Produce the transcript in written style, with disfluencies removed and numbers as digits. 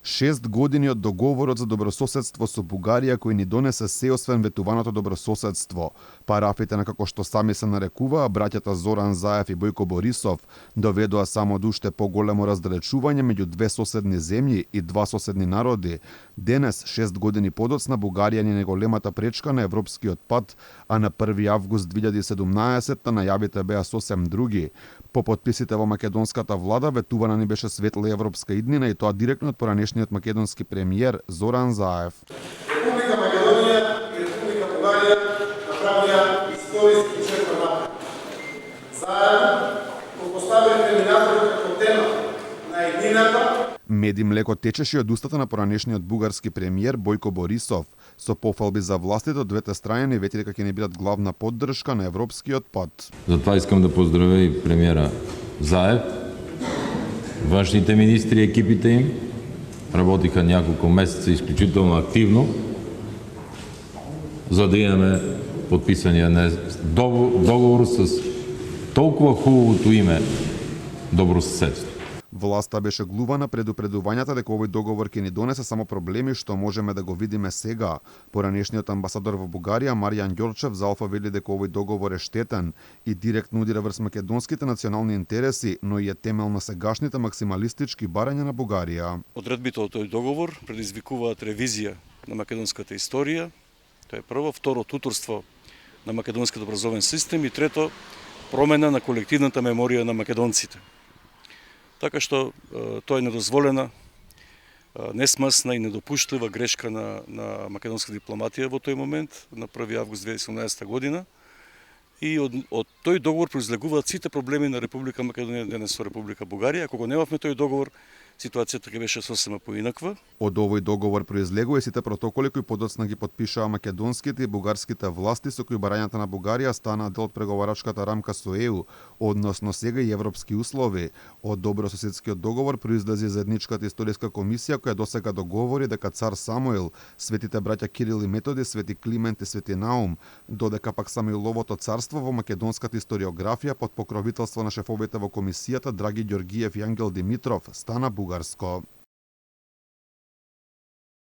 6 години од договорот за добрососедство со Бугарија кој ни донесе се освен ветуваното добрососедство. Парафите на како што сами се нарекуваа браќата Зоран Заев и Бојко Борисов доведоа само до уште поголемо раздалечување меѓу две соседни земји и два соседни народи. Денес, 6 години подоцна, Бугарија ни е големата пречка на европскиот пат, а на 1 август 2017 најавите беа сосем други. По потписите во македонската влада ветувана ни беше светла европска иднина и тоа директно од поранешниот македонски премиер Зоран Заев. Република Македонија и Република Бугарија направија историски чекор напред. Заедно го поставиле преминатор како тема на иднината. Мед и млеко течеше од устата на поранешниот бугарски премиер Бојко Борисов. Со пофалби за властите од двете страни не вети дека ќе не бидат главна поддршка на европскиот пат. Затоа искам да поздравя и премиера Заев, външните министри и екипите им. Работиха няколко месеца изключително активно, за да имаме подписания договор с толкова хубавото име добросъседство. Власта беше глувана предупредувањата дека овој договор ќе ни донесе само проблеми што можеме да го видиме сега. Поранешниот амбасадор во Бугарија Маријан Ѓорчев за Алфа вели дека овој договор е штетен и директно удира врз македонските национални интереси, но и е темел на сегашните максималистички барања на Бугарија. Одредбите од тој договор предизвикуваат ревизија на македонската историја. Тоа е прво, второ туторство на македонскиот образовен систем и трето промена на колективната меморија на македонците. Така што тоа е недозволена, несмасна и недопуштива грешка на македонска дипломатија во тој момент, на 1 август 2017 година. И од тој договор произлегуваат сите проблеми на Република Македонија денес со Република Бугарија. Ако го немавме тој договор, ситуацијата ќе беше сосема поинаква. Од овој договор произлегува и сите протоколи кои подоцна ги потпишаа македонските и бугарските власти со кои барањата на Бугарија станаа дел од преговарачката рамка со ЕУ, односно сега и европски услови. Од добрососедскиот договор произлезе заедничката историска комисија која досега договори дека цар Самуил, светите браќа Кирил и Методи, свети Климент и свети Наум, додека пак Самуиловото царство во македонската историографија под покровителство на шефовите во комисијата Драги Ѓоргиев и Ангел Димитров стана бугарско.